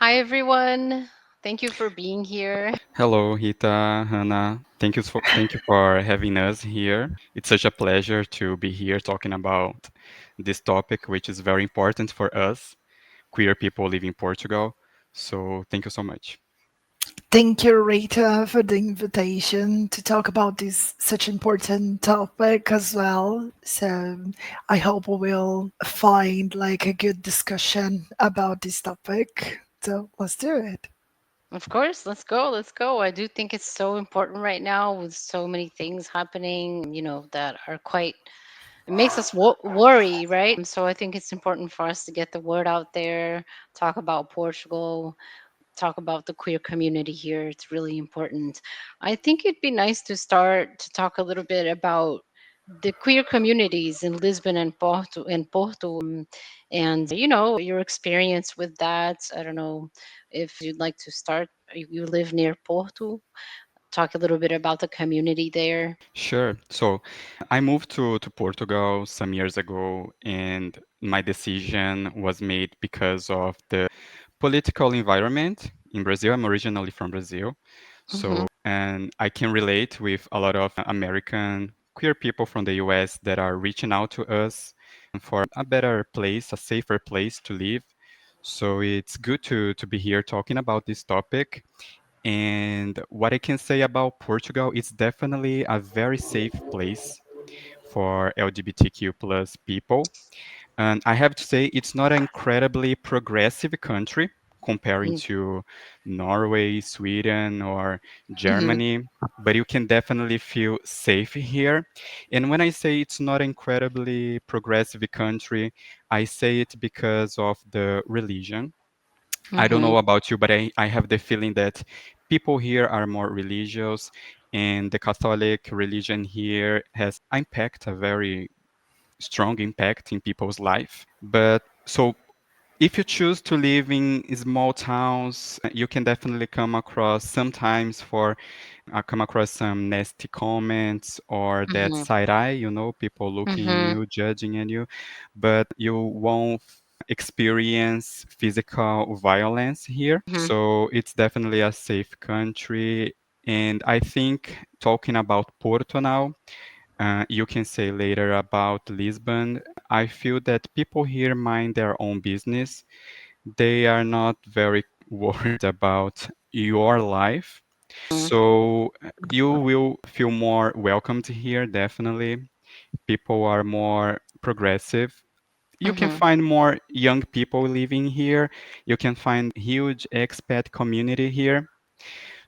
Hi, everyone. Thank you for being here. Hello, Rita, Hannah. Thank you for having us here. It's such a pleasure to be here talking about this topic, which is very important for us, queer people living in Portugal. So thank you so much. Thank you, Rita, for the invitation to talk about this such important topic as well. So I hope we will find like a good discussion about this topic. So let's do it. Of course, let's go. Let's go. I do think it's so important right now with so many things happening, that are quite, it makes us worry, right? So I think it's important for us to get the word out there, talk about Portugal, talk about the queer community here. It's really important. I think it'd be nice to start to talk a little bit about the queer communities in Lisbon and Porto, and your experience with that. I don't know if you'd like to start. You live near Porto. Talk a little bit about the community there. Sure. So I moved to Portugal some years ago, and my decision was made because of the political environment in Brazil. I'm originally from Brazil. Hmm. And I can relate with a lot of American queer people from the US that are reaching out to us for a better place, a safer place to live. So it's good to be here talking about this topic. And what I can say about Portugal, it's definitely a very safe place for LGBTQ plus people. And I have to say, it's not an incredibly progressive country comparing to Norway, Sweden, or Hmm. Germany, but you can definitely feel safe here. And when I say it's not an incredibly progressive country, I say it because of the religion. I don't Hmm. know about you, but I have the feeling that people here are more religious, and the Catholic religion here has impact, a very strong impact in people's life. But so if you choose to live in small towns, you can definitely come across some nasty comments or that Hmm. side eye, people looking at Hmm. you, judging at you, but you won't experience physical violence here. Hmm. So it's definitely a safe country. And I think talking about Porto now, you can say later about Lisbon. I feel that people here mind their own business. They are not very worried about your life. So you will feel more welcomed here, definitely. People are more progressive. You can Hmm. find more young people living here. You can find huge expat community here.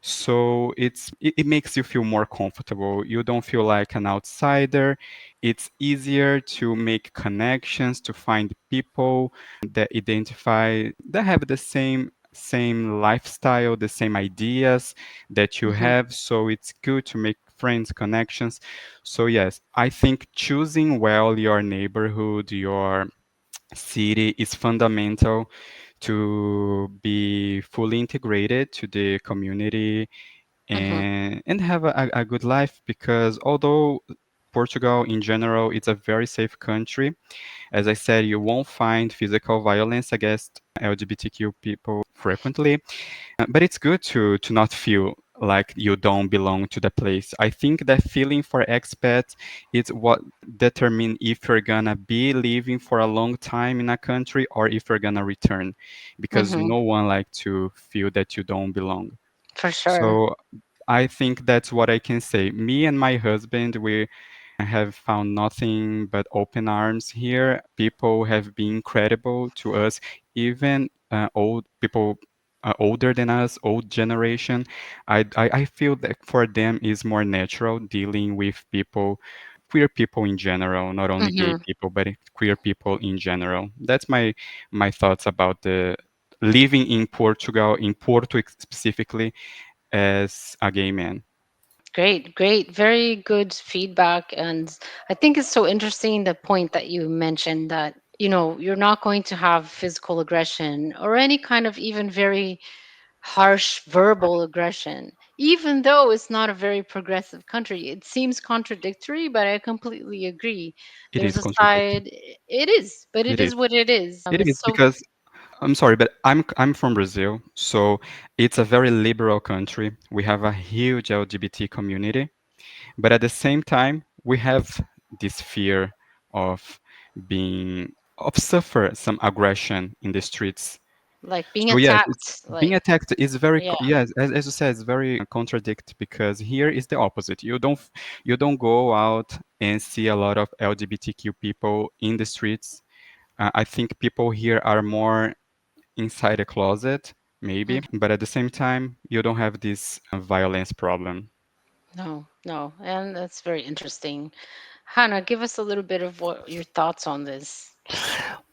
So it makes you feel more comfortable. You don't feel like an outsider. It's easier to make connections, to find people that that have the same lifestyle, the same ideas that you Hmm. have. So it's good to make friends, connections. So yes, I think choosing well your neighborhood, your city is fundamental to be fully integrated to the community Hmm. and have a good life, because although Portugal in general it's a very safe country, as I said, you won't find physical violence against LGBTQ people frequently, but it's good to not feel like you don't belong to the place. I think that feeling for expats is what determine if you're gonna be living for a long time in a country or if you're gonna return, because Hmm. no one like to feel that you don't belong. For sure. So I think that's what I can say. Me and my husband, we have found nothing but open arms here. People have been incredible to us, even old people older than us, old generation. I feel that for them is more natural dealing with people, queer people in general, not only gay Hmm. people, but queer people in general. That's my thoughts about the living in Portugal, in Porto specifically, as a gay man. Great, great. Very good feedback. And I think it's so interesting the point that you mentioned that, you're not going to have physical aggression or any kind of even very harsh verbal aggression, even though it's not a very progressive country. It seems contradictory, but I completely agree. It There's is a contradictory. side, it is, but it It is. is what it is. It is It's so, because I'm sorry, but I'm from Brazil, so it's a very liberal country. We have a huge LGBT community, but at the same time, we have this fear of of suffer some aggression in the streets. Like being So yes, it's attacked, being like, attacked is very yeah. yes, as you said, it's very contradict because here is the opposite. You don't go out and see a lot of LGBTQ people in the streets. I think people here are more inside a closet, maybe, Mhm. but at the same time, you don't have this violence problem. No, no, and that's very interesting. Hannah, give us a little bit of what your thoughts on this.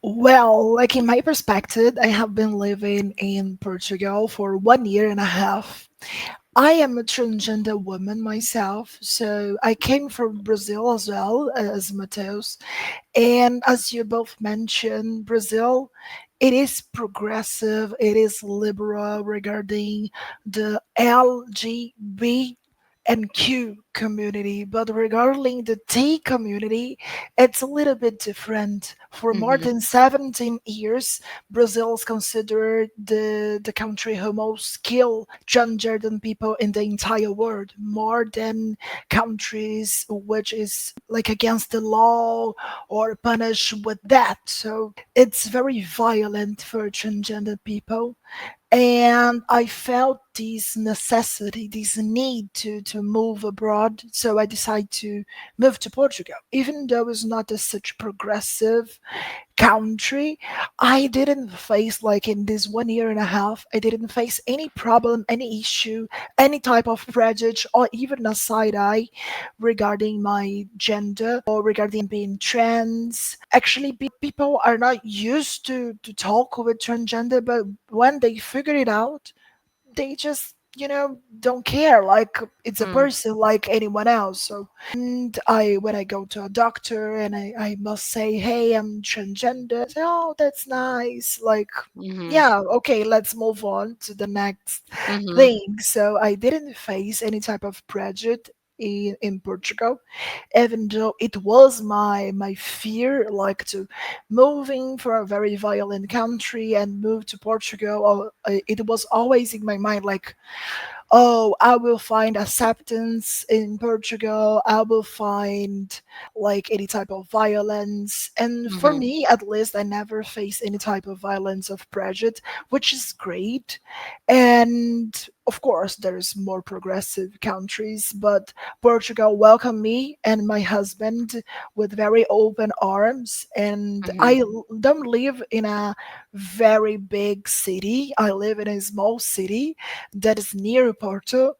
Well, like in my perspective, I have been living in Portugal for 1 year and a half. I am a transgender woman myself, so I came from Brazil as well as Mateus. And as you both mentioned, Brazil, it is progressive, it is liberal regarding the LGBT and Q community, but regarding the T community, it's a little bit different. For more Hmm. than 17 years, Brazil is considered the country who most kill transgender people in the entire world, more than countries which is like against the law or punished with that. So it's very violent for transgender people, and I felt this necessity, this need to move abroad. So I decided to move to Portugal. Even though it's not a such progressive country, I didn't face, like in this 1 year and a half, I didn't face any problem, any issue, any type of prejudice, or even a side eye regarding my gender or regarding being trans. Actually, people are not used to talk with transgender, but when they figure it out, they just don't care, like it's a Mm, person like anyone else. So and I when I go to a doctor and I must say, hey, I'm transgender, say, oh, that's nice, like, mm-hmm, yeah, okay, let's move on to the next mm-hmm, thing. So I didn't face any type of prejudice in Portugal, even though it was my fear, like to moving from a very violent country and move to Portugal. It was always in my mind, like, oh, I will find acceptance in Portugal. I will find like any type of violence. And for mm-hmm, me, at least, I never face any type of violence of prejudice, which is great. And of course, there's more progressive countries, but Portugal welcomed me and my husband with very open arms. And mm-hmm, don't live in a very big city. I live in a small city that is near Porto.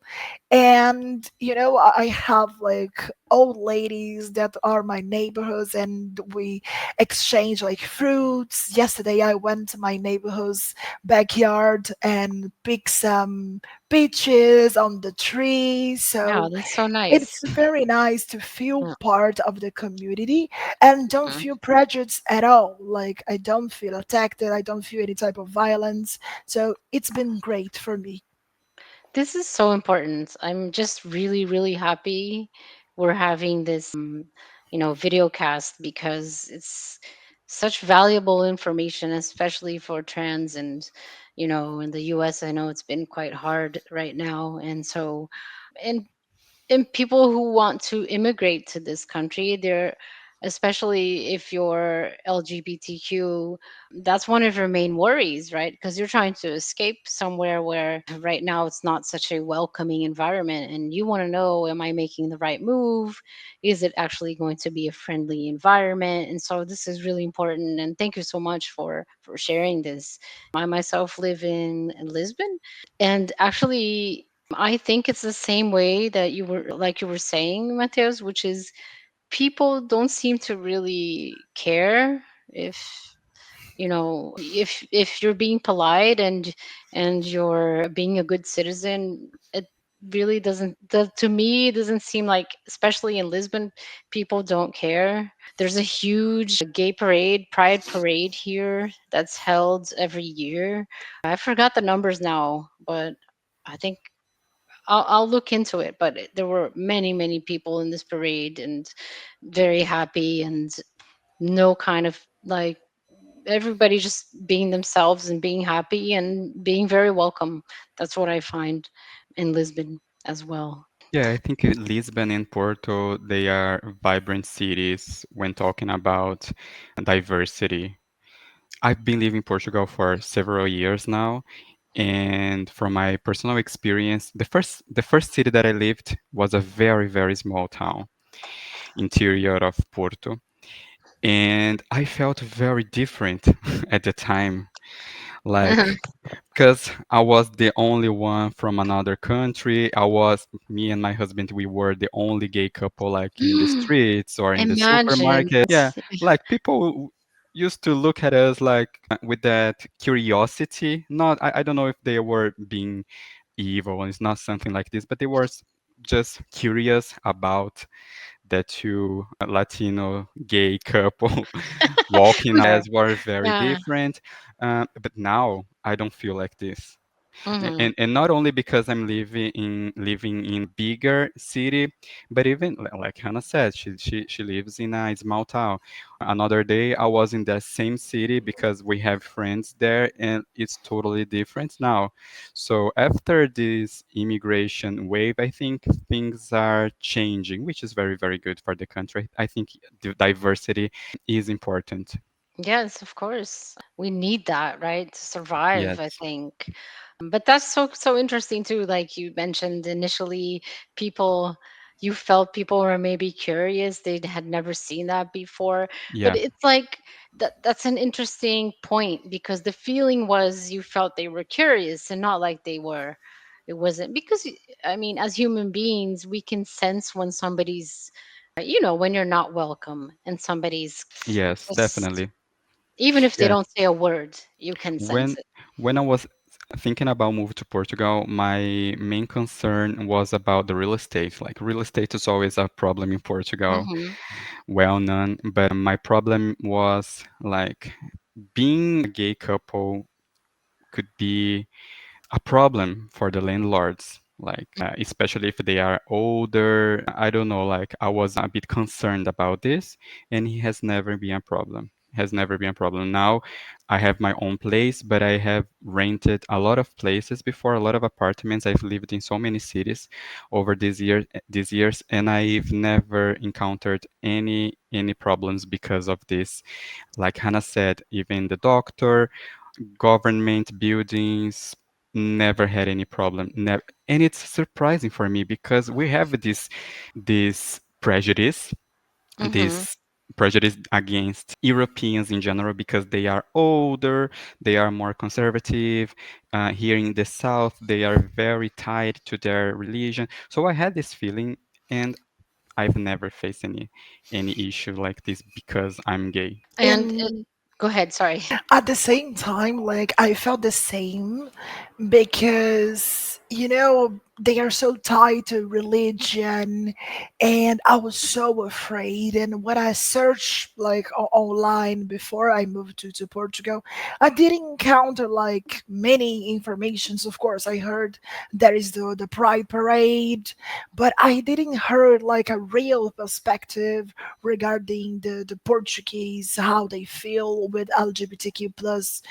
And I have like old ladies that are my neighborhoods, and we exchange like fruits. Yesterday I went to my neighborhood's backyard and picked some peaches on the tree. yeah, So that's so nice. it's very nice to feel Yeah. part of the community and don't Mhm. feel prejudice at all. Like, I don't feel attacked, I don't feel any type of violence. So it's been great for me. This is so important. I'm just really, really happy we're having this, video cast because it's such valuable information, especially for trans and, in the US, I know it's been quite hard right now. And so, and people who want to immigrate to this country, they're, especially if you're LGBTQ, that's one of your main worries, right? Because you're trying to escape somewhere where right now it's not such a welcoming environment, and you want to know, am I making the right move? Is it actually going to be a friendly environment? And so this is really important, and thank you so much for sharing this. I myself live in Lisbon, and actually I think it's the same way that you were saying, Mateus, which is people don't seem to really care if if you're being polite and you're being a good citizen. It really doesn't, to me, it doesn't seem like, especially in Lisbon, people don't care. There's a huge gay parade, pride parade here that's held every year. I forgot the numbers now, but I think I'll look into it. But there were many, many people in this parade and very happy, and no kind of like everybody just being themselves and being happy and being very welcome. That's what I find in Lisbon as well. Yeah, I think Lisbon and Porto, they are vibrant cities when talking about diversity. I've been living in Portugal for several years now, and from my personal experience, the first city that I lived was a very, very small town, interior of Porto, and I felt very different at the time. Like, because I was the only one from another country. Me and my husband, we were the only gay couple, like in the streets or in the Imagine. supermarket. Yeah, like people used to look at us like with that curiosity. Not, I don't know if they were being evil, it's not something like this, but they were just curious about the two Latino gay couple walking Sure. as were very Yeah. different. But now I don't feel like this. Hmm. And not only because I'm living in a bigger city, but even like Hannah said, she lives in a small town. Another day I was in that same city because we have friends there, and it's totally different now. So after this immigration wave, I think things are changing, which is very, very good for the country. I think the diversity is important. Yes, of course. We need that, right? To survive, I Yes. think. But that's so interesting too. Like you mentioned initially, people you felt people were maybe curious. They had never seen that before. But Yeah. it's like that's an interesting point because the feeling was you felt they were curious and not like they were. It wasn't because I mean, as human beings, we can sense when somebody's when you're not welcome and somebody's Yes, just definitely. even if they Yeah. don't say a word, you can sense When it. when I was thinking about moving to Portugal, my main concern was about the real estate. Like real estate is always a problem in Portugal, Mhm. well known. But my problem was like being a gay couple could be a problem for the landlords, like especially if they are older. I don't know, like I was a bit concerned about this, and it has never been a problem. Has never been a problem. Now I have my own place, but I have rented a lot of places before, a lot of apartments. I've lived in so many cities over these years, and I've never encountered any problems because of this. Like Hannah said, even the doctor, government buildings never had any problem. Never. And it's surprising for me because we have this prejudice, Mhm. this prejudice against Europeans in general because they are older, they are more conservative. Here in the South, they are very tied to their religion. So I had this feeling, and I've never faced any issue like this because I'm gay. And And go ahead, sorry. at the same time, like I felt the same because they are so tied to religion, and I was so afraid. And when I searched like online before I moved to Portugal, I didn't encounter like many informations. Of course, I heard there is the Pride Parade, but I didn't heard like a real perspective regarding the Portuguese, how they feel with LGBTQ plus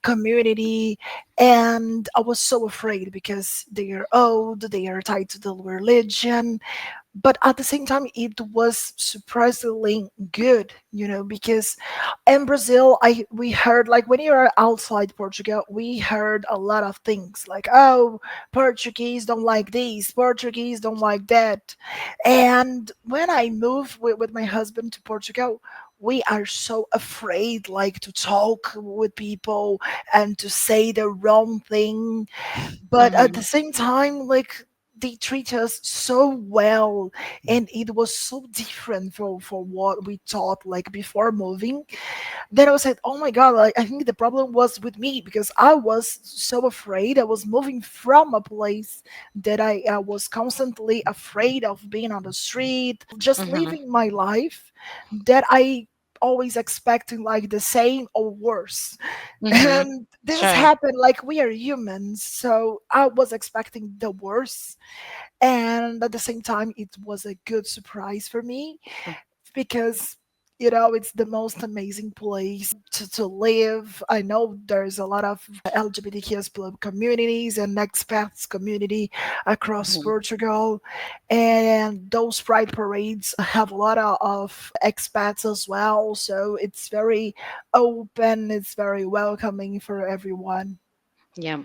community. And I was so afraid because they are old, they are tied to the religion, but at the same time it was surprisingly good, because in Brazil, I we heard like when you are outside Portugal, we heard a lot of things like, oh, Portuguese don't like this, Portuguese don't like that. And when I moved with my husband to Portugal, we are so afraid like to talk with people and to say the wrong thing, but at the Mhm. same time, like they treat us so well, and it was so different for what we thought like before moving. Then I was like, oh my god, like I think the problem was with me because I was so afraid. I was moving from a place that I was constantly afraid of being on the street, just Mhm. living my life that I always expecting like the same or worse. Mhm. And this has Sure. happened, like we are humans, so I was expecting the worst. And at the same time, it was a good surprise for me because It's the most amazing place to live. I know there's a lot of LGBTQ plus communities and expats community across Mhm. Portugal, and those pride parades have a lot of expats as well. So it's very open, it's very welcoming for everyone. Yeah.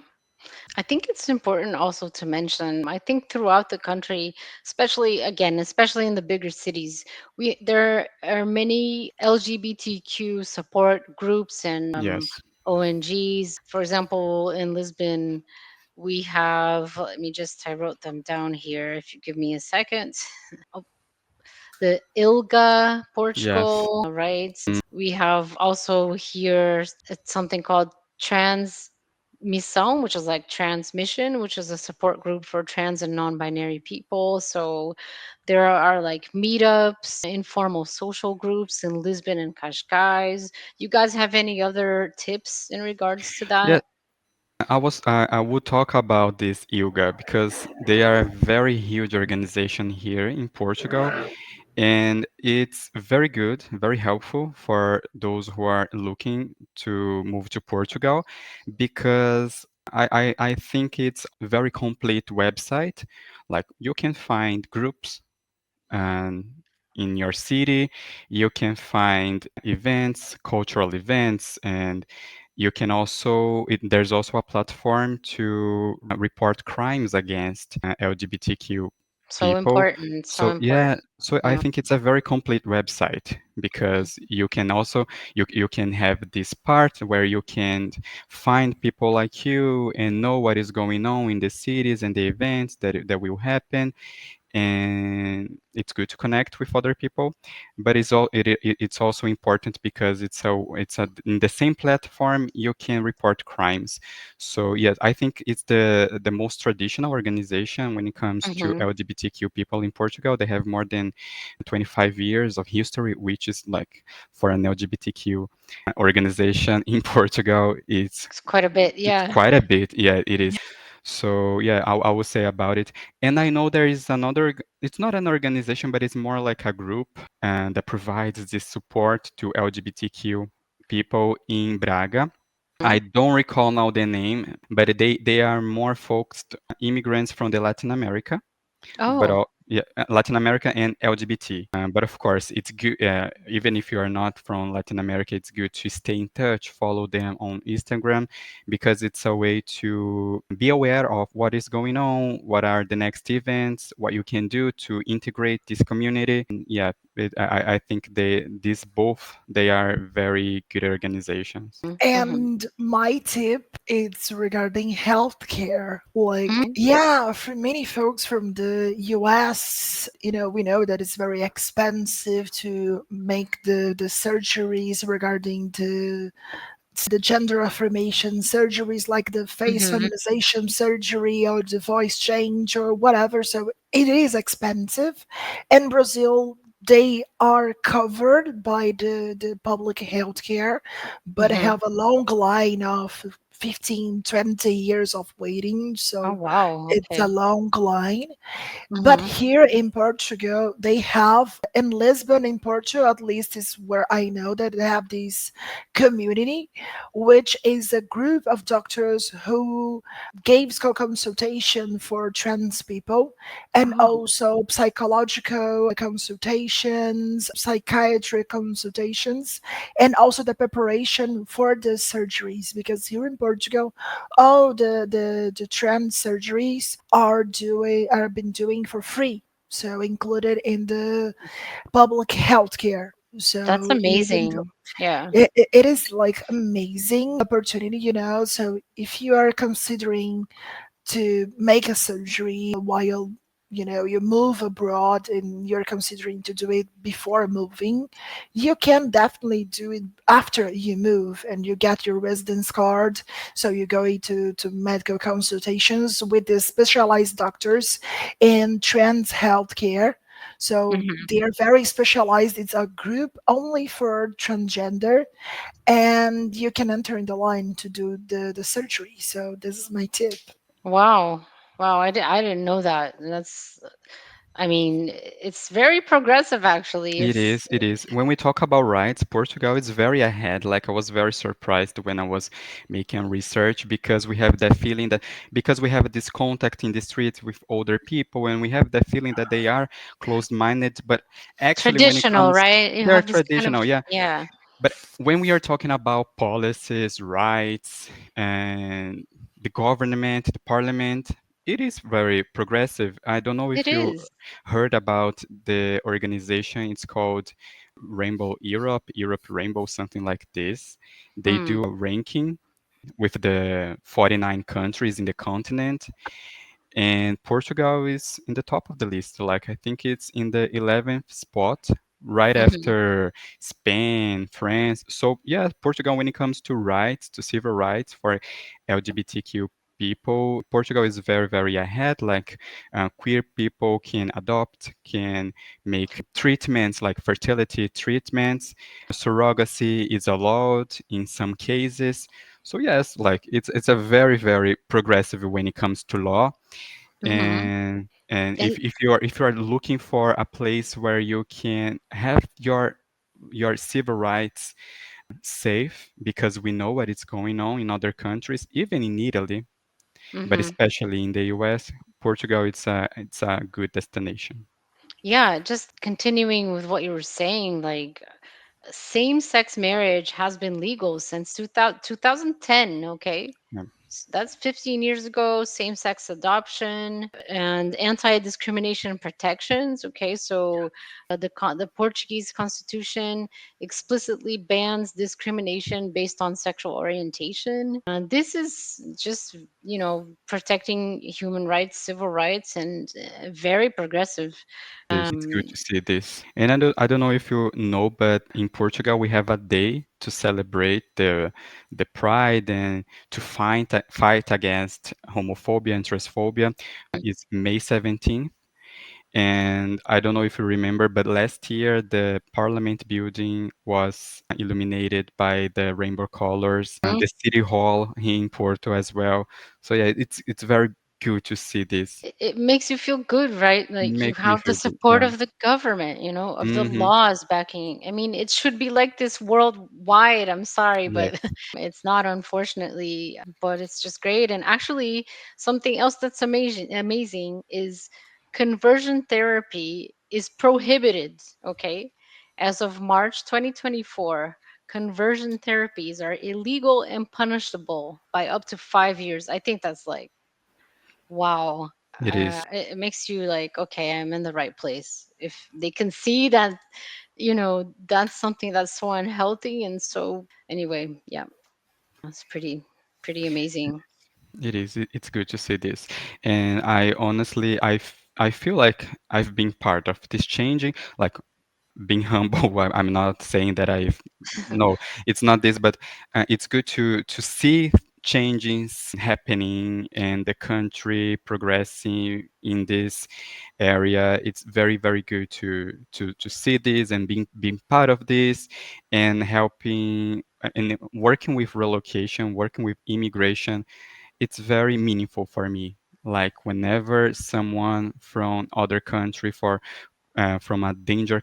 I think it's important also to mention, I think throughout the country, especially again, especially in the bigger cities, there are many LGBTQ support groups and Yes. ONGs. For example, in Lisbon, we have, let me just, I wrote them down here if you give me a second. Oh, the ILGA Yes. Portugal, right? We have also here it's something called Transmissão, which is like transmission, which is a support group for trans and non-binary people. So there are like meetups, informal social groups in Lisbon and Cascais. You guys have any other tips in regards to Yeah, that? I would talk about this ILGA because they are a very huge organization here in Portugal, and it's very good, very helpful for those who are looking to move to Portugal because I think it's very complete website. Like you can find groups and in your city, you can find events, cultural events, and you can also there's also a platform to report crimes against LGBTQ So people. important, so So yeah, important. so I Yeah. think it's a very complete website because you can also you can have this part where you can find people like you and know what is going on in the cities and the events that will happen, and it's good to connect with other people, but it's also important because it's in the same platform you can report crimes. So yes, I think it's the most traditional organization when it comes to Hmm. LGBTQ people in Portugal. They have more than 25 years of history, which is like for an LGBTQ organization in Portugal, It's quite a bit. it's Yeah. quite a bit. Yeah, it is. So yeah, I would say about it. And I know there is another, it's not an organization, but it's more like a group that provides this support to LGBTQ people in Braga. I Mhm. don't recall now the name, but they are more focused immigrants from the Latin America, but Oh. yeah, Latin America and LGBT. But of course, it's good. Even if you are not from Latin America, it's good to stay in touch, follow them on Instagram, because it's a way to be aware of what is going on, what are the next events, what you can do to integrate this community. And yeah, I think these both they are very good organizations. Mm-hmm. And my tip is regarding healthcare. Like, Hmm. yeah, for many folks from the US, we know that it's very expensive to make the surgeries regarding the gender affirmation surgeries, like the face Hmm. feminization surgery or the voice change or whatever. So it is expensive. In Brazil, they are covered by the public health care, but Hmm. have a long line of 15, 20 years of waiting. Oh, So wow. it's a Okay. long line. But Hmm. here in Portugal, they have, in Lisbon, in Portugal, at least is where I know that they have this community, which is a group of doctors who gives co-consultation for trans people, and Oh. also psychological consultations, psychiatric consultations, and also the preparation for the surgeries. Because here in Portugal, all the trans surgeries are been doing for free, so included in the public health care. That's So even though amazing. Yeah. it is like amazing opportunity, so if you are considering to make a surgery while you move abroad and you're considering to do it before moving, you can definitely do it after you move and you get your residence card. So you go to medical consultations with the specialized doctors in trans healthcare. So Hmm. they are very specialized. It's a group only for transgender, and you can enter in the line to do the surgery. So this is my tip. Wow. Wow. I didn't know that. That's I mean, it's very progressive actually. It It's is, it is. When we talk about rights, Portugal is very ahead. Like I was very surprised when I was making research because we have that feeling that because we have this contact in the street with older people and we have that feeling that they are closed-minded, but actually when it traditional, comes, right? You they're have this kind of, traditional, yeah. yeah, But when we are talking about policies, rights, and the government, the parliament, it is very progressive. I don't know it if you is. heard about the organization. It's called Rainbow Europe, Europe Rainbow, something like this. They Mm, do a ranking with the 49 countries in the continent, and Portugal is in the top of the list. Like I think it's in the 11th spot, right hmm after Spain, France. So yeah, Portugal when it comes to rights, to civil rights for LGBTQ people, Portugal is very, very ahead. Like queer people can adopt, can make treatments like fertility treatments. Surrogacy is allowed in some cases. So yes, like it's a very, very progressive when it comes to law, hmm and And if you are looking for a place where you can have your civil rights safe, because we know what is going on in other countries, even in Italy, but hmm especially in the US, Portugal, it's a good destination. yeah, just continuing with what you were saying, like same-sex marriage has been legal since 2010, okay? Yeah, That's 15 years ago. Same-sex adoption and anti-discrimination protections, okay? So the Portuguese constitution explicitly bans discrimination based on sexual orientation. And this is just, protecting human rights, civil rights, and very progressive. it's good to see this. And I don't know if you know, but in Portugal we have a day to celebrate the pride and to fight against homophobia and transphobia. It's May 17th. And I don't know if you remember, but last year the Parliament building was illuminated by the rainbow colors, and the City Hall here in Porto as well. So yeah, it's very good to see this. It makes you feel good, right? It Like you makes me have the feel good. support Yeah. of the government, of the Hmm. laws backing. I mean, it should be like this worldwide. I'm sorry, Yes, but it's not, unfortunately. But it's just great. And actually, something else that's amazing is conversion therapy is prohibited. Okay, as of March 2024. Conversion therapies are illegal and punishable by up to 5 years. I think that's like, wow. it is. It makes you like, okay, I'm in the right place. If they can see that, that's something that's so unhealthy. And so, anyway, yeah, that's pretty amazing. It is. It's good to see this. And I honestly, I feel like I've been part of this changing. Like being humble. I'm not saying that I've no, it's not this, but it's good to see changes happening and the country progressing in this area. It's very, very good to see this and being part of this and helping and working with relocation, working with immigration. It's very meaningful for me. Like whenever someone from other country for from a dangerous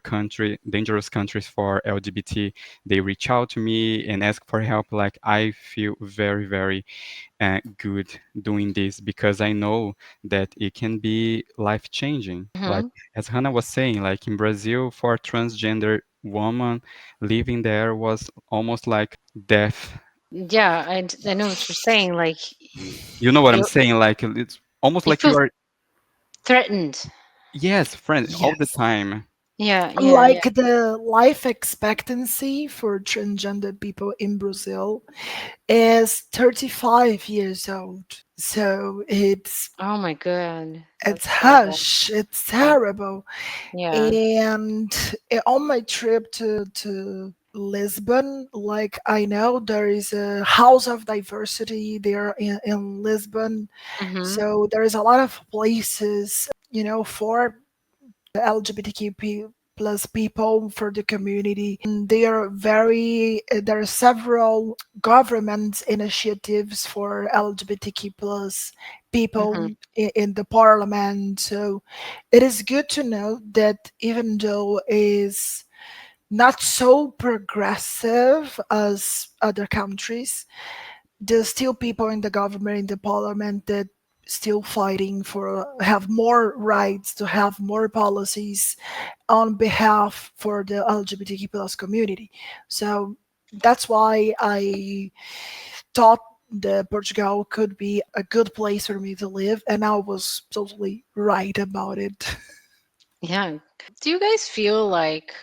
countries for LGBT, they reach out to me and ask for help. Like I feel very, very good doing this because I know that it can be life changing. Like Hmm as Hannah was saying, like in Brazil, for a transgender woman, living there was almost like death. Yeah, I know what you're saying. Like, You know what I'm you saying? Like it's almost you like feel you are, threatened. yes, friend, all the Yes. time. Yeah, yeah, Like yeah. the life expectancy for transgender people in Brazil is 35 years old. So Oh my God, it's that's horrible. harsh, it's Yeah, terrible. yeah. And on my trip to Lisbon, like I know there is a house of diversity there in Lisbon. hmm So there is a lot of places, for LGBTQ plus people for the community. There are several government initiatives for LGBTQ plus Hmm. people in the parliament. So it is good to know that even though is not so progressive as other countries, there's still people in the government, in the parliament that still fighting for have more rights, to have more policies on behalf for the LGBTQ plus community. So that's why I thought that Portugal could be a good place for me to live, and I was totally right about it. Yeah. Do you guys feel like,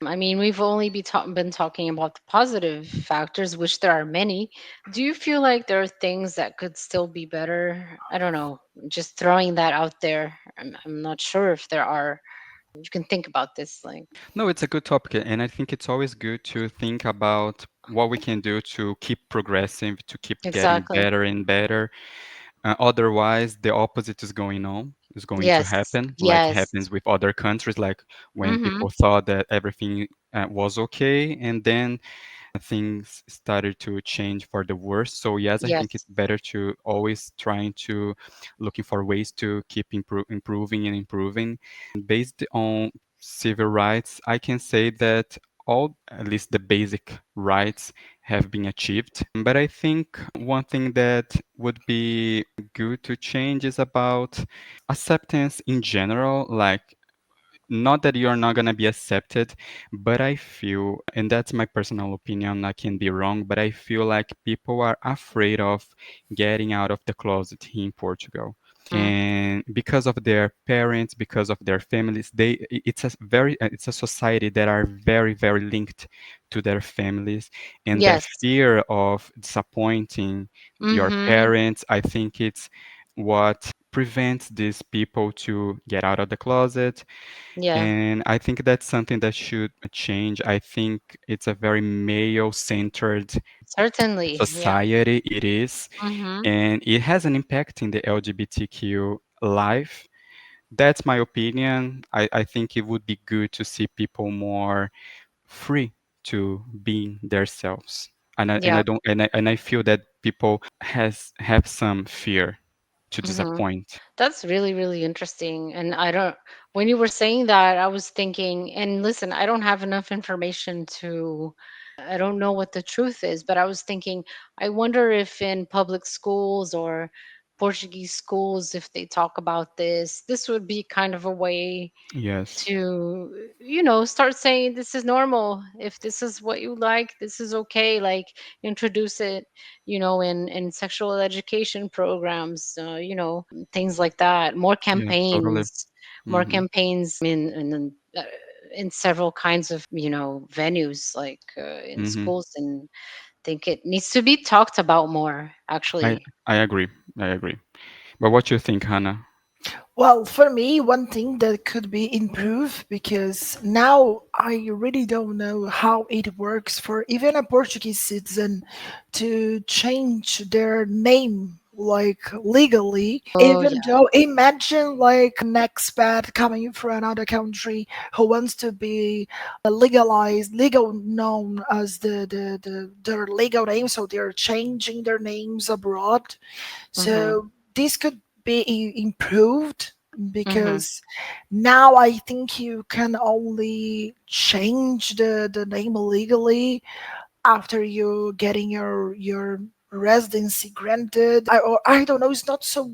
I mean, we've only been talking about the positive factors, which there are many. Do you feel like there are things that could still be better? I don't know. Just throwing that out there. I'm not sure if there are. You can think about this. Like, No, it's a good topic, and I think it's always good to think about what we can do to keep progressing, to keep getting exactly. better and better. Otherwise, the opposite is going to Yes. happen, like Yes. happens with other countries, like when Mm-hmm. people thought that everything was okay, and then things started to change for the worse. So yes, I think Yes. it's better to always trying to looking for ways to keep improving and improving. And based on civil rights, I can say that all, at least the basic rights, have been achieved. But I think one thing that would be good to change is about acceptance in general, like not that you're not going to be accepted, but I feel, and that's my personal opinion, I can be wrong, but I feel like people are afraid of getting out of the closet here in Portugal. Mm. And because of their parents, because of their families, it's a society that are very, very linked to their families. And the Yes. fear of disappointing your Mm-hmm. parents, I think it's what prevents these people to get out of the closet. Yeah. And I think that's something that should change. I think it's a very male-centered Certainly. Yeah. society, it is, Mm-hmm. and it has an impact in the LGBTQ life. That's my opinion. I think it would be good to see people more free to be themselves. And I Yeah. don't and I feel that people has have some fear to Mm-hmm. disappoint. That's really, really interesting. And I don't, when you were saying that, I was thinking, and listen, I don't have enough information to, I don't know what the truth is, but I was thinking, I wonder if in public schools or Portuguese schools, if they talk about this would be kind of a way Yes. to, start saying this is normal. If this is what you like, this is okay. Like, introduce it, in sexual education programs, things like that. More Yeah, totally. campaigns, more Hmm. campaigns in several kinds of, venues, like in Hmm. schools. And think it needs to be talked about more, I actually. I agree. I agree. But what you think, Hannah? Well, for me, one thing that could be improved, because now I really don't know how it works for even a Portuguese citizen to change their name like legally. Oh, Even yeah. though imagine like an expat coming from another country who wants to be legal known as their legal name, so they're changing their names abroad. Mm-hmm. So this could be improved, Mm-hmm. because now I think you can only change the name legally after you getting your residency granted. Or I don't know, it's not so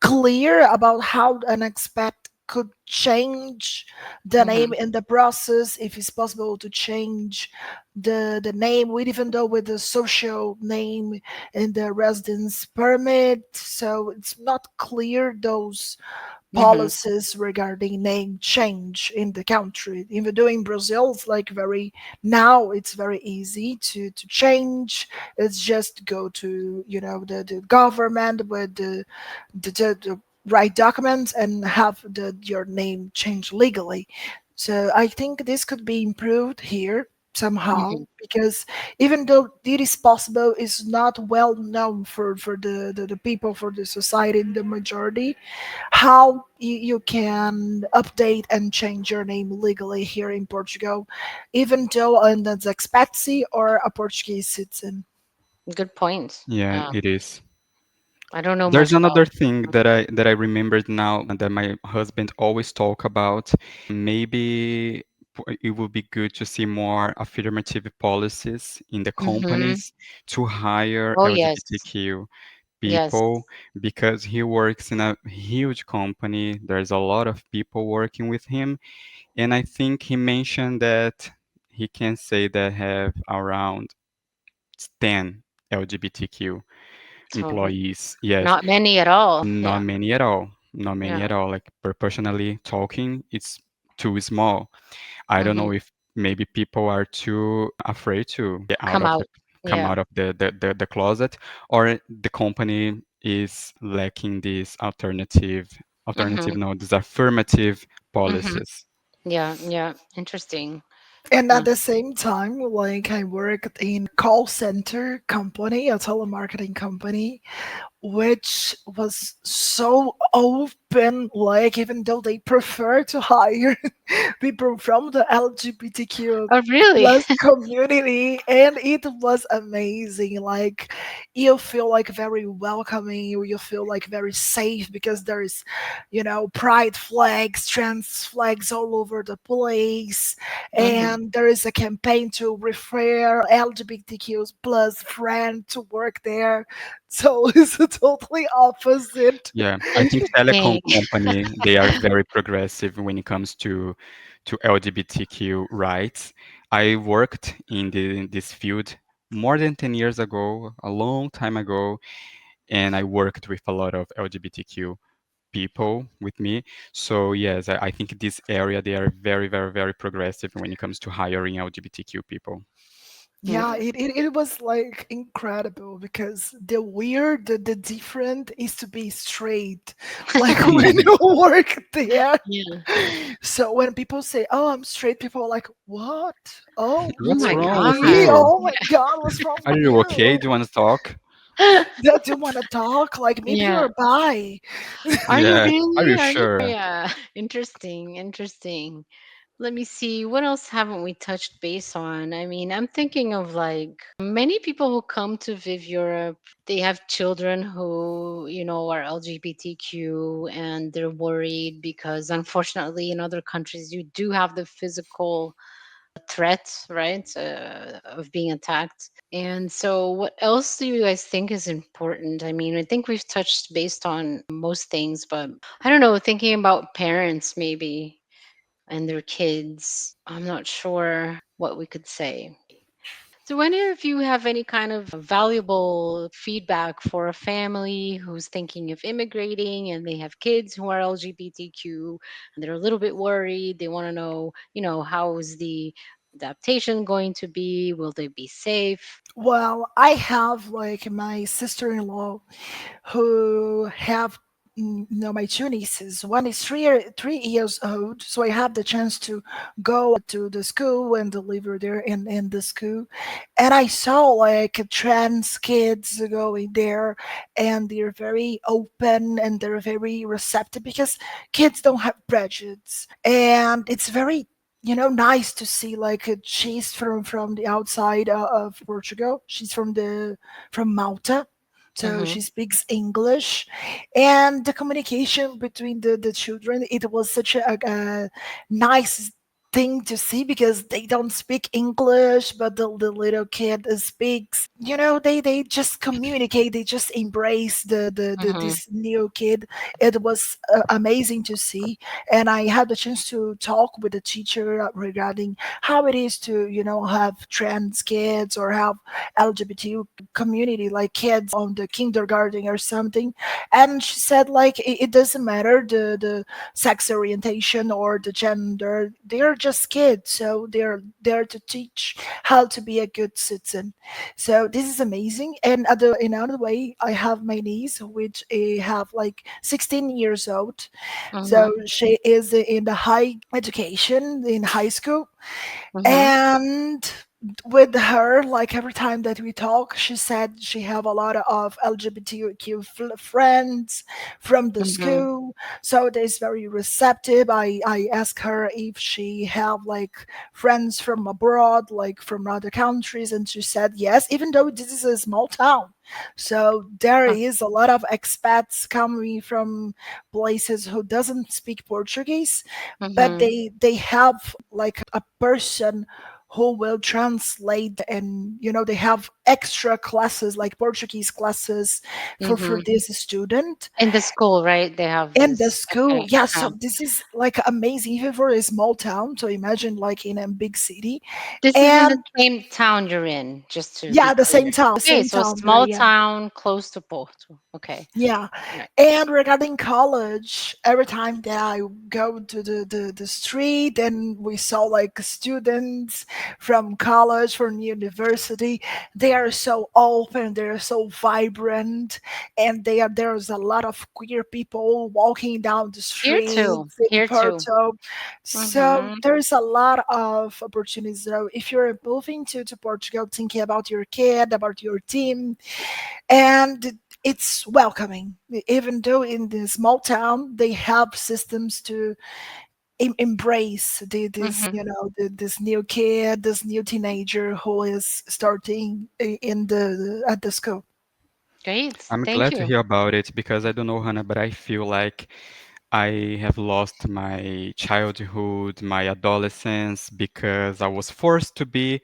clear about how an expat could change the name Mm-hmm. in the process, if it's possible to change the name with, even though with the social name in the residence permit. So it's not clear those Mm-hmm. policies regarding name change in the country. Even though in Brazil it's like very, now it's very easy to change. It's just go to the government with the right documents and have your name changed legally. So I think this could be improved here. somehow, Mhm. because even though it is possible, it's not well known for the people, for the society in the majority, how you can update and change your name legally here in Portugal, even though that's expatsy or a Portuguese citizen. Good point. Yeah, Yeah, it is. I don't know There's much another about. thing that I remembered now and that my husband always talk about. Maybe it would be good to see more affirmative policies in the Hmm. companies to hire Oh yes, LGBTQ yes. people because he works in a huge company. There's a lot of people working with him, and I think he mentioned that he can say that have around 10 LGBTQ So employees. Yes, not many at all. not Yeah, many at all. Not many yeah. at all. Like proportionally talking, it's too small. I don't Hmm. know if maybe people are too afraid to Come out. come Yeah. out of the closet, or the company is lacking these Hmm. no, these affirmative Hmm. policies. Yeah, yeah. Interesting. And Yeah. at the same time, like I worked in call center company, a telemarketing company, which was so open, like even though they prefer to hire people from the LGBTQ Oh, really? plus community, and it was amazing. Like you feel like very welcoming, you feel like very safe because there is, pride flags, trans flags all over the place, Hmm. and there is a campaign to refer LGBTQ plus friend to work there. So it's a totally opposite. Yeah, I think telecom Interesting. company, they are very progressive when it comes to LGBTQ rights. I worked in this field more than 10 years ago, a long time ago, and I worked with a lot of LGBTQ people with me. So yes, I think this area they are very, very, very progressive when it comes to hiring LGBTQ people. Yeah, Mm. it was like incredible because the weird, the different is to be straight. Like when you work there. Yeah. So when people say, "Oh, I'm straight," people are like, "What? Oh, Oh What's my wrong with really? God. you? Oh my God, what's wrong Are with you okay? you? Do you want to talk? That you want to talk? Like maybe Yeah. you're bi." Are you Yeah. Are really? you Are you? sure? Yeah. Interesting. Interesting. Let me see. What else haven't we touched base on? I mean, I'm thinking of like many people who come to Viv Europe, they have children who, are LGBTQ and they're worried because unfortunately in other countries you do have the physical threat, right, of being attacked. And so, what else do you guys think is important? I mean, I think we've touched based on most things, but I don't know, thinking about parents maybe and their kids, I'm not sure what we could say. Do any of you have any kind of valuable feedback for a family who's thinking of immigrating and they have kids who are LGBTQ and they're a little bit worried? They want to know, how is the adaptation going to be? Will they be safe? Well, I have like my sister-in-law who have my two nieces. One is 3 years old, so I have the chance to go to the school and deliver there in the school. And I saw like trans kids going there, and they're very open and they're very receptive because kids don't have prejudice, and it's very nice to see like she's from the outside of Portugal. She's from Malta, so Hmm. she speaks English, and the communication between the children, it was such a nice thing to see because they don't speak English, but the little kid speaks. They just communicate. They just embrace the Hmm. this new kid. It was amazing to see, and I had the chance to talk with the teacher regarding how it is to have trans kids or have LGBT community like kids on the kindergarten or something. And she said like it doesn't matter the sex orientation or the gender, they're just kids, so they're there to teach how to be a good citizen. So this is amazing. And in another way, I have my niece, which have like 16 years old. So Mhm. she is in the high education in high school, Mhm. and with her, like every time that we talk, she said she have a lot of LGBTQ friends from the Mhm. school. So it is very receptive. I asked her if she have like friends from abroad, like from other countries, and she said yes, even though this is a small town. So there Uh, is a lot of expats coming from places who doesn't speak Portuguese, but Mhm. they have like a person who will translate, and they have extra classes like Portuguese classes for Mhm. this student In the school, right? They have in the this. school. Okay. Yeah, Uh-huh. so this is like amazing even for a small town, so imagine like in a big city. This is in the And same town you're in, just to be yeah, the clear. same town, Okay, same so a town there, small yeah. town close to Porto. Okay. Yeah. Right. And regarding college, every time that I go to the street and we saw like students from college, from university, they are so open, they're so vibrant, and there's a lot of queer people walking down the Here too. streets in Here too. Porto. So Mhm. there's a lot of opportunities. So if you're moving to Portugal, thinking about your kid, about your team, and it's welcoming. Even though in the small town they have systems to embrace this Mhm. this new kid, this new teenager who is starting in the at the school. Great. I'm Thank glad to you. hear about it because I don't know, Hannah, but I feel like I have lost my childhood, my adolescence because I was forced to be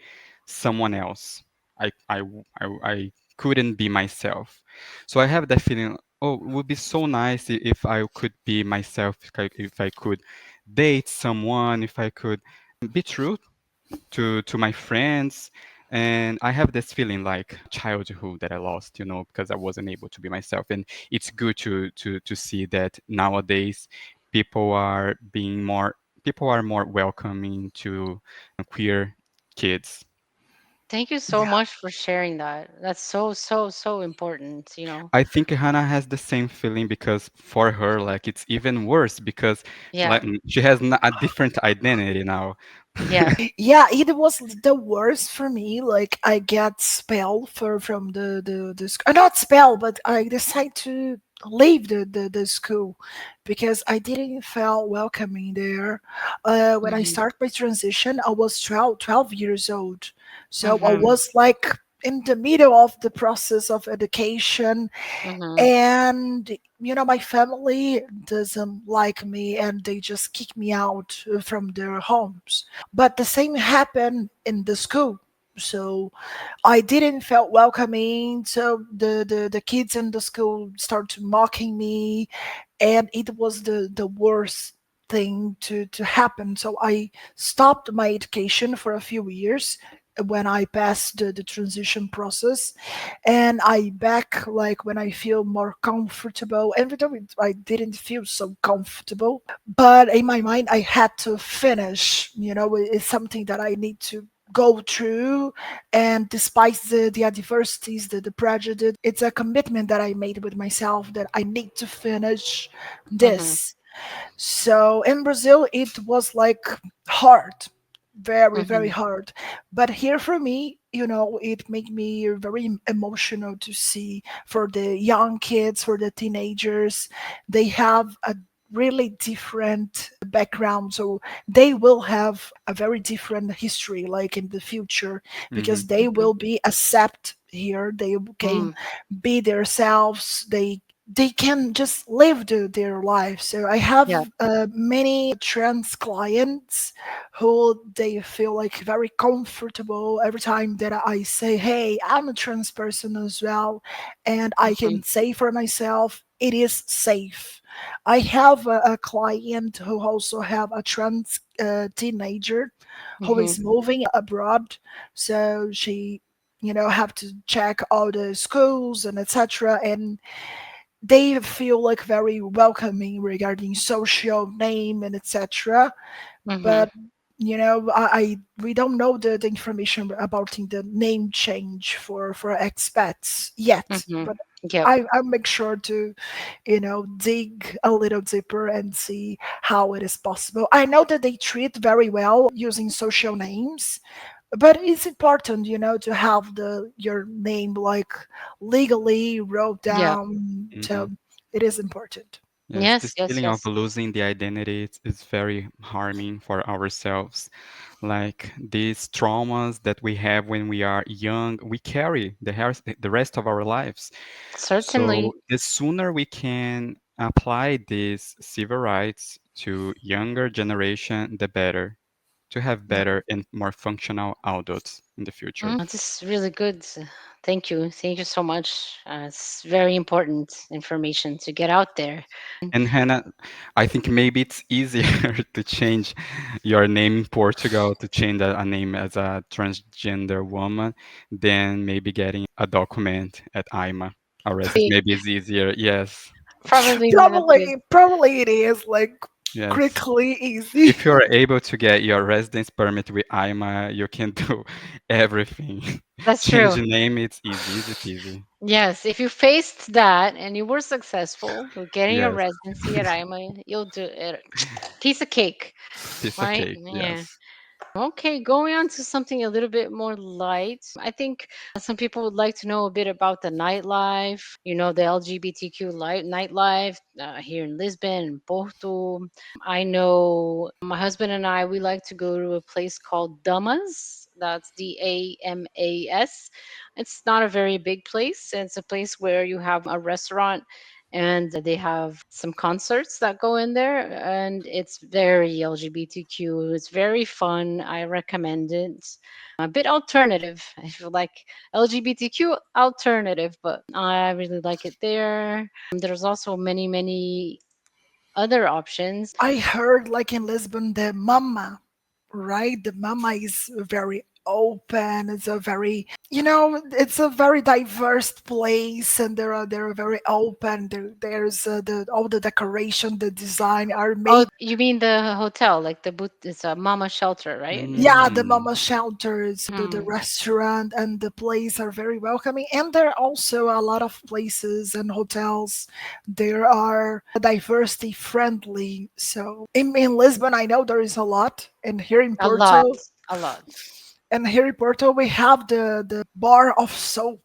someone else. I couldn't be myself. So I have that feeling, oh, it would be so nice if I could be myself, if I could date someone, if I could be true to my friends. And I have this feeling like childhood that I lost, because I wasn't able to be myself. And it's good to see that nowadays people are being more people are more welcoming to queer kids. Thank you so much for sharing that. That's so, so, so important. I think Hannah has the same feeling because for her, like it's even worse because Yeah. like she has a different identity now. Yeah. Yeah, it was the worst for me. Like I get expelled from not expelled, but I decided to leave the school because I didn't feel welcoming there. When I Mhm. start my transition, I was 12 years old, so I Mhm. was like in the middle of the process of education, Mhm. and my family doesn't like me and they just kick me out from their homes. But the same happened in the school. So I didn't felt welcoming. So the kids in the school started mocking me, and it was the worst thing to happen. So I stopped my education for a few years when I passed the transition process, and I back like when I feel more comfortable. Every time I didn't feel so comfortable, but in my mind I had to finish. It's something that I need to go through, and despite the adversities, the prejudice, it's a commitment that I made with myself that I need to finish Mhm. this. So in Brazil, it was like hard, very, very Mhm. hard. But here for me, it made me very emotional to see for the young kids, for the teenagers. They have a really different background, so they will have a very different history like in the future, Hmm. because they Mhm. will be accept here, they can Mm. be themselves, they can just live their life. So I Yeah. have many trans clients who they feel like very comfortable every time that I say, "Hey, I'm a trans person as well," and I Mhm. can say for myself, it is safe. I have a client who also have a trans teenager who Mhm. is moving abroad, so she have to check all the schools and etc, and they feel like very welcoming regarding social name and etc. Mhm. But I we don't know the information about the name change for expats yet, Hmm. but Yep. I make sure to dig a little deeper and see how it is possible. I know that they treat very well using social names, but it's important to have the your name like legally wrote Yep. down, Hmm. so it is important. Yes, Yes, this yes, feeling of yes. losing the identity is very harming for ourselves. Like these traumas that we have when we are young, we carry the rest of our lives. So Certainly. the sooner we can apply these civil rights to younger generation, the better, to have Yeah. better and more functional adults in the future. This is really good. Thank you. Thank you so much. It's very important information to get out there. And Hannah, I think maybe it's easier to change your name in Portugal to change a name as a transgender woman than maybe getting a document at IMA. A residence Probably, maybe is easier. Yes, probably not good. Probably it is like yes. quickly easy. If you're able to get your residence permit with IMA, you can do everything. That's Change true. the name, it's easy, easy peasy. Yes, if you faced that and you were successful with getting a Yes, residency at IMA, you'll do it. Piece of cake, piece of right? cake. Yeah. Yes. Okay, going on to something a little bit more light. I think some people would like to know a bit about the nightlife, the LGBTQ nightlife here in Lisbon and Porto. I know my husband and I, we like to go to a place called Damas. That's Damas. It's not a very big place. It's a place where you have a restaurant and they have some concerts that go in there, and it's very LGBTQ. It's very fun. I recommend it. A bit alternative. I feel like LGBTQ alternative, but I really like it there. There's also many other options. I heard like in Lisbon the mama, right? The mama is very open. It's a very it's a very diverse place, and they're very open. There's the all the decoration, the design are Oh, made. you mean the hotel, like the boot? It's a mama shelter, right? Yeah, the Mm. mama shelters, the Mhm. restaurant and the place are very welcoming. And there are also a lot of places and hotels. There are diversity friendly. So in Lisbon, I know there is a lot. And here in A lot, Porto, a lot. we have the bar of soap.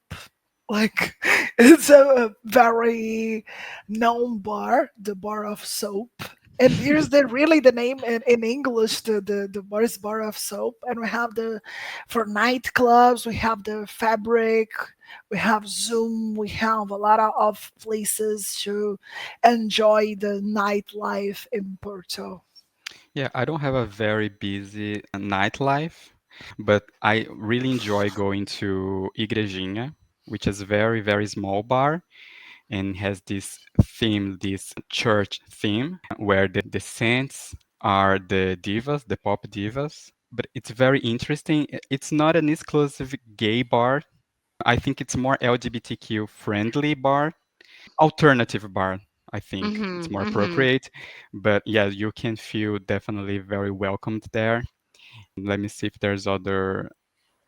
Like it's a very known bar, the bar of soap. And here's the really the name in English, the bar is bar of soap. And we have the for nightclubs, we have the fabric, we have Zoom, we have a lot of places to enjoy the nightlife in Porto. Yeah, I don't have a very busy nightlife, but I really enjoy going to Igrejinha, which is a very, very small bar and has this theme, this church theme, where the saints are the divas, the pop divas. But it's very interesting. It's not an exclusive gay bar. I think it's more LGBTQ friendly bar, alternative bar. I think it's Hmm. more Hmm. appropriate. But yeah, you can feel definitely very welcomed there. Let me see if there's other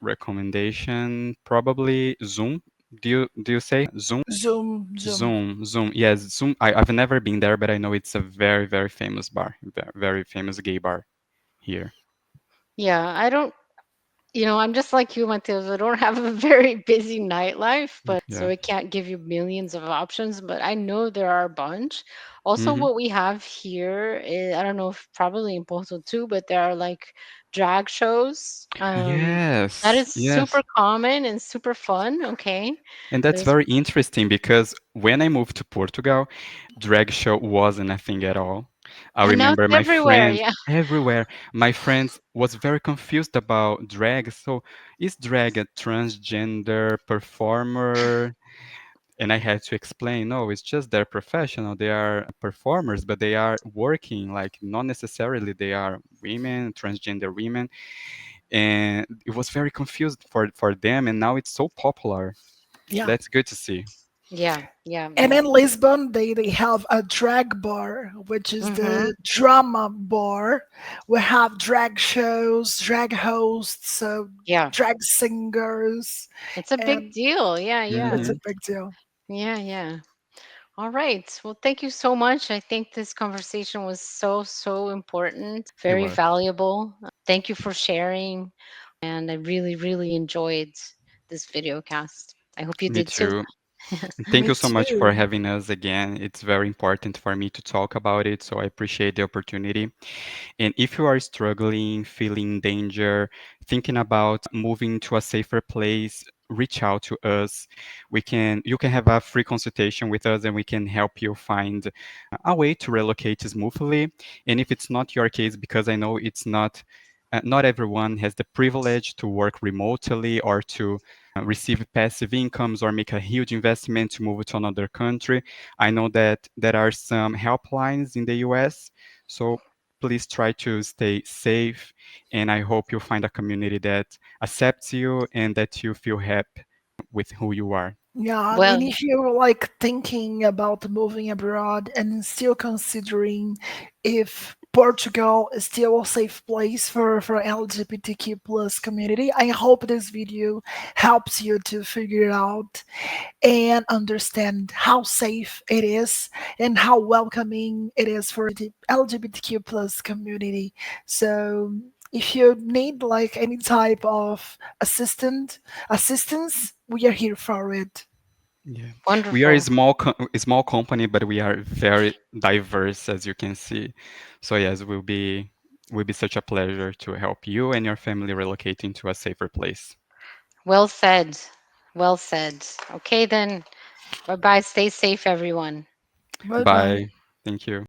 recommendation. Probably Zoom. Do you say Zoom? Zoom. Zoom. Yes, Zoom. I've never been there, but I know it's a very, very famous bar, very famous gay bar here. Yeah, I don't. I'm just like you, Matheus. I don't have a very busy nightlife, but so Yeah. I can't give you millions of options, but I know there are a bunch. Also, Hmm. what we have here is, I don't know if probably in Porto too, but there are like drag shows. That Yes, is yes. super common and super fun. Okay. And that's There's, very interesting because when I moved to Portugal, drag show wasn't a thing at all. I and now it's remember my everywhere. friends Yeah. everywhere. My friends was very confused about drag. So is drag a transgender performer? And I had to explain, no, it's just they're professional. They are performers, but they are working. Like not necessarily they are women, transgender women. And it was very confused for them. And now it's so popular. Yeah. That's good to see. Yeah, yeah, And yeah. in Lisbon, they have a drag bar, which is Mm-hmm. the drama bar. We have drag shows, drag hosts, Yeah. drag singers, It's a big and deal. Yeah, yeah. it's a Hmm. big deal. Yeah, yeah. All right. Well, thank you so much. I think this conversation was so, so important, It very was. valuable. Thank you for sharing. And I really, really enjoyed this video cast. I hope you Me did too. too. Thank Me you so much for too. having us again. It's very important for me to talk about it, so I appreciate the opportunity. And if you are struggling, feeling danger, thinking about moving to a safer place, reach out to us. You can have a free consultation with us and we can help you find a way to relocate smoothly. And if it's not your case, because I know it's not everyone has the privilege to work remotely or to receive passive incomes or make a huge investment to move to another country. I know that there are some helplines in the US. So please try to stay safe. And I hope you find a community that accepts you and that you feel happy with who you are. Yeah, and Well, if you're like thinking about moving abroad and still considering if Portugal is still a safe place for LGBTQ plus community, I hope this video helps you to figure it out and understand how safe it is and how welcoming it is for the LGBTQ plus community. So if you need like any type of assistance, we are here for it. Yeah, we are wonderful. a small company, but we are very diverse, as you can see. So yes, will be such a pleasure to help you and your family relocate into a safer place. Well said. Well said. Okay, then. Bye bye. Stay safe, everyone. Bye bye. Bye. Thank you.